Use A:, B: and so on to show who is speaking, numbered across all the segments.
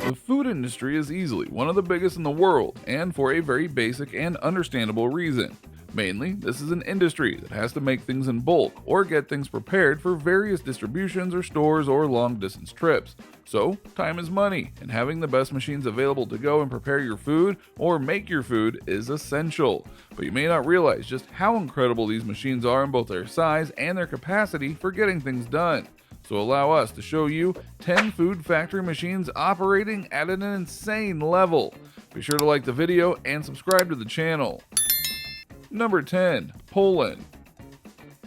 A: The food industry is easily one of the biggest in the world, and for a very basic and understandable reason. Mainly, this is an industry that has to make things in bulk or get things prepared for various distributions or stores or long distance trips. So, time is money, and having the best machines available to go and prepare your food or make your food is essential. But you may not realize just how incredible these machines are in both their size and their capacity for getting things done. So allow us to show you 10 food factory machines operating at an insane level. Be sure to like the video and subscribe to the channel. Number 10. Pollen.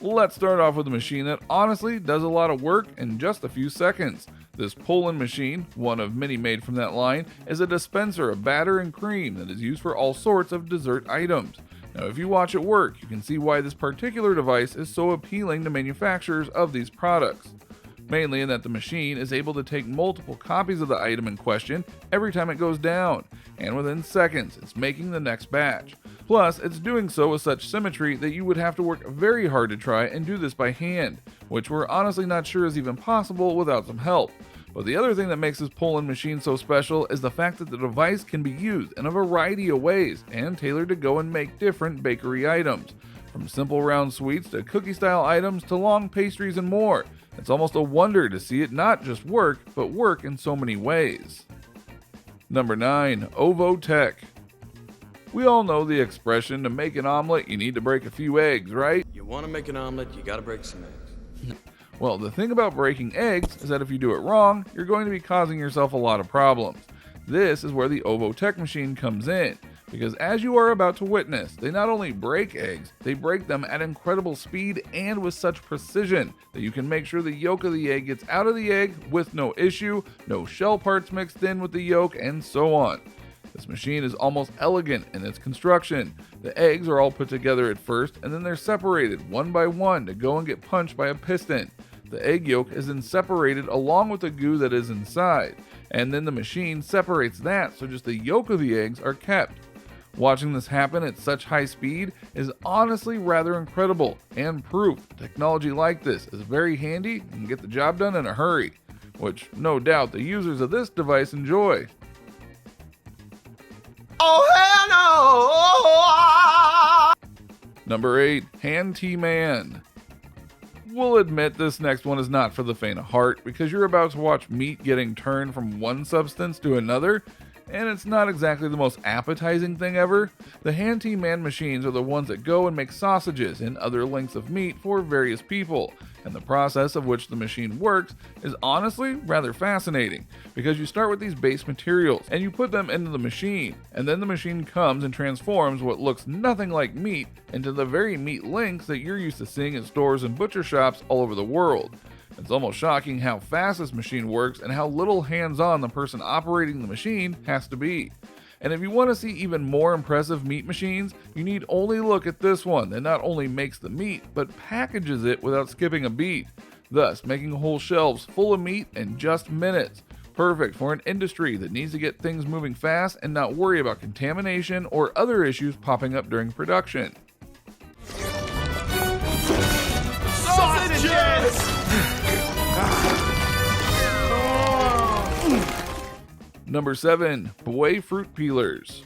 A: Let's start off with a machine that honestly does a lot of work in just a few seconds. This Pollen machine, one of many made from that line, is a dispenser of batter and cream that is used for all sorts of dessert items. Now if you watch it work, you can see why this particular device is so appealing to manufacturers of these products. Mainly in that the machine is able to take multiple copies of the item in question every time it goes down, and within seconds it's making the next batch. Plus, it's doing so with such symmetry that you would have to work very hard to try and do this by hand, which we're honestly not sure is even possible without some help. But the other thing that makes this Pollen machine so special is the fact that the device can be used in a variety of ways and tailored to go and make different bakery items. From simple round sweets to cookie style items to long pastries and more. It's almost a wonder to see it not just work, but work in so many ways. Number 9. OvoTech. We all know the expression, to make an omelet you need to break a few eggs, right?
B: You want to make an omelet, you gotta break some eggs.
A: Well, the thing about breaking eggs is that if you do it wrong, you're going to be causing yourself a lot of problems. This is where the OvoTech machine comes in, because as you are about to witness, they not only break eggs, they break them at incredible speed and with such precision that you can make sure the yolk of the egg gets out of the egg with no issue, no shell parts mixed in with the yolk, and so on. This machine is almost elegant in its construction. The eggs are all put together at first, and then they're separated one by one to go and get punched by a piston. The egg yolk is then separated along with the goo that is inside, and then the machine separates that so just the yolk of the eggs are kept. Watching this happen at such high speed is honestly rather incredible, and proof technology like this is very handy and can get the job done in a hurry, which no doubt the users of this device enjoy.
C: Oh hell no!
A: Number 8. Handyman. We'll admit this next one is not for the faint of heart because you're about to watch meat getting turned from one substance to another, and it's not exactly the most appetizing thing ever. The Handyman machines are the ones that go and make sausages and other lengths of meat for various people, and the process of which the machine works is honestly rather fascinating, because you start with these base materials and you put them into the machine, and then the machine comes and transforms what looks nothing like meat into the very meat lengths that you're used to seeing in stores and butcher shops all over the world. It's almost shocking how fast this machine works and how little hands-on the person operating the machine has to be. And if you want to see even more impressive meat machines, you need only look at this one that not only makes the meat, but packages it without skipping a beat, thus making whole shelves full of meat in just minutes. Perfect for an industry that needs to get things moving fast and not worry about contamination or other issues popping up during production.
C: Sausages!
A: Number 7. Boy Fruit Peelers.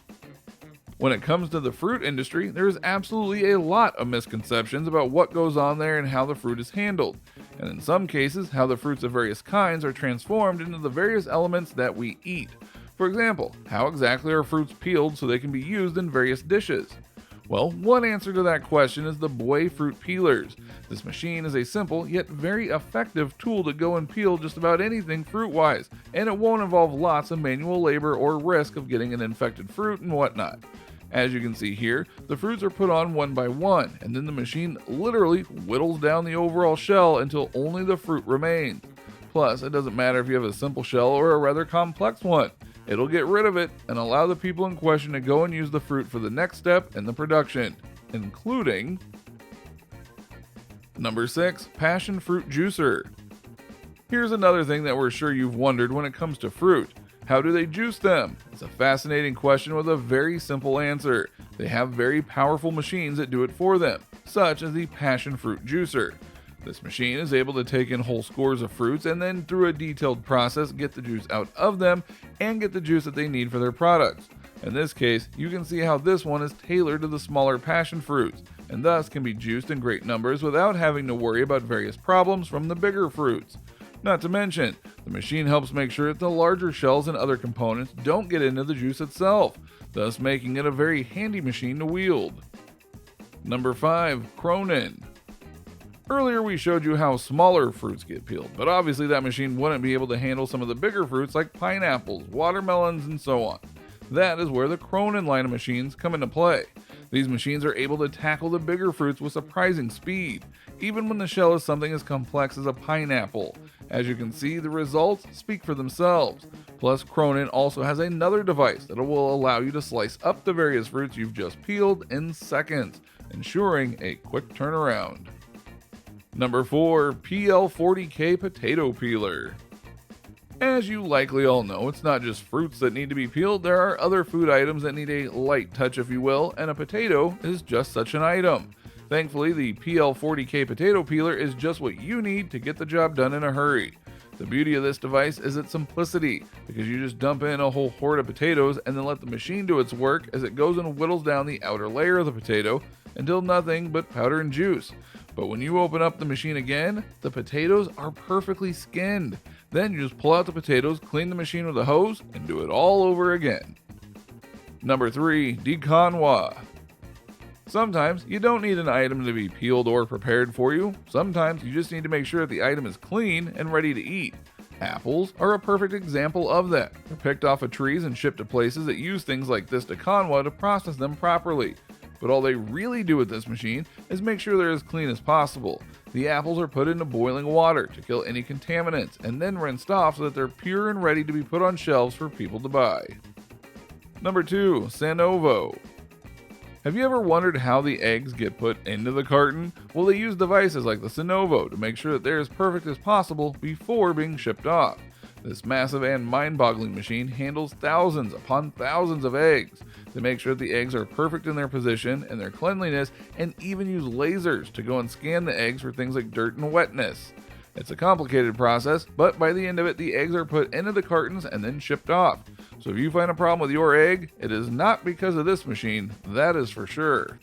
A: When it comes to the fruit industry, there is absolutely a lot of misconceptions about what goes on there and how the fruit is handled, and in some cases, how the fruits of various kinds are transformed into the various elements that we eat. For example, how exactly are fruits peeled so they can be used in various dishes? Well, one answer to that question is the Boy Fruit Peelers. This machine is a simple yet very effective tool to go and peel just about anything fruit-wise, and it won't involve lots of manual labor or risk of getting an infected fruit and whatnot. As you can see here, the fruits are put on one by one, and then the machine literally whittles down the overall shell until only the fruit remains. Plus, it doesn't matter if you have a simple shell or a rather complex one. It'll get rid of it and allow the people in question to go and use the fruit for the next step in the production, including Number 6. Passion Fruit Juicer. Here's another thing that we're sure you've wondered when it comes to fruit. How do they juice them? It's a fascinating question with a very simple answer. They have very powerful machines that do it for them, such as the Passion Fruit Juicer. This machine is able to take in whole scores of fruits and then, through a detailed process, get the juice out of them and get the juice that they need for their products. In this case, you can see how this one is tailored to the smaller passion fruits, and thus can be juiced in great numbers without having to worry about various problems from the bigger fruits. Not to mention, the machine helps make sure that the larger shells and other components don't get into the juice itself, thus making it a very handy machine to wield. Number 5. Cronin. Earlier we showed you how smaller fruits get peeled, but obviously that machine wouldn't be able to handle some of the bigger fruits like pineapples, watermelons, and so on. That is where the Cronin line of machines come into play. These machines are able to tackle the bigger fruits with surprising speed, even when the shell is something as complex as a pineapple. As you can see, the results speak for themselves. Plus, Cronin also has another device that will allow you to slice up the various fruits you've just peeled in seconds, ensuring a quick turnaround. Number 4. PL40K Potato Peeler. As you likely all know, it's not just fruits that need to be peeled, there are other food items that need a light touch, if you will, and a potato is just such an item. Thankfully, the PL40K Potato Peeler is just what you need to get the job done in a hurry. The beauty of this device is its simplicity, because you just dump in a whole horde of potatoes and then let the machine do its work as it goes and whittles down the outer layer of the potato until nothing but powder and juice. But when you open up the machine again, the potatoes are perfectly skinned. Then you just pull out the potatoes, clean the machine with a hose, and do it all over again. Number 3. Deconwa. Sometimes you don't need an item to be peeled or prepared for you. Sometimes you just need to make sure that the item is clean and ready to eat. Apples are a perfect example of that. They're picked off of trees and shipped to places that use things like this Deconwa to process them properly. But all they really do with this machine is make sure they're as clean as possible. The apples are put into boiling water to kill any contaminants and then rinsed off so that they're pure and ready to be put on shelves for people to buy. Number 2. Sanovo. Have you ever wondered how the eggs get put into the carton? Well, they use devices like the Sanovo to make sure that they're as perfect as possible before being shipped off. This massive and mind-boggling machine handles thousands upon thousands of eggs to make sure that the eggs are perfect in their position and their cleanliness, and even use lasers to go and scan the eggs for things like dirt and wetness. It's a complicated process, but by the end of it, the eggs are put into the cartons and then shipped off. So if you find a problem with your egg, it is not because of this machine, that is for sure.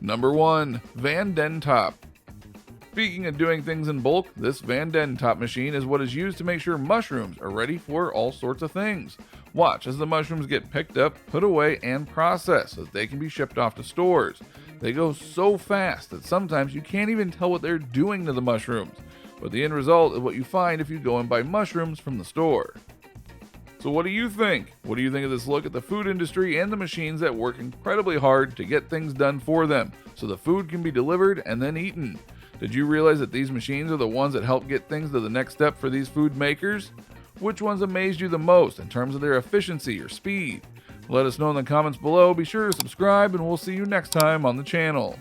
A: Number 1. Van Den Top. Speaking of doing things in bulk, this Van Den Top machine is what is used to make sure mushrooms are ready for all sorts of things. Watch as the mushrooms get picked up, put away, and processed so that they can be shipped off to stores. They go so fast that sometimes you can't even tell what they're doing to the mushrooms, but the end result is what you find if you go and buy mushrooms from the store. So what do you think? What do you think of this look at the food industry and the machines that work incredibly hard to get things done for them so the food can be delivered and then eaten? Did you realize that these machines are the ones that help get things to the next step for these food makers? Which ones amazed you the most in terms of their efficiency or speed? Let us know in the comments below. Be sure to subscribe, and we'll see you next time on the channel.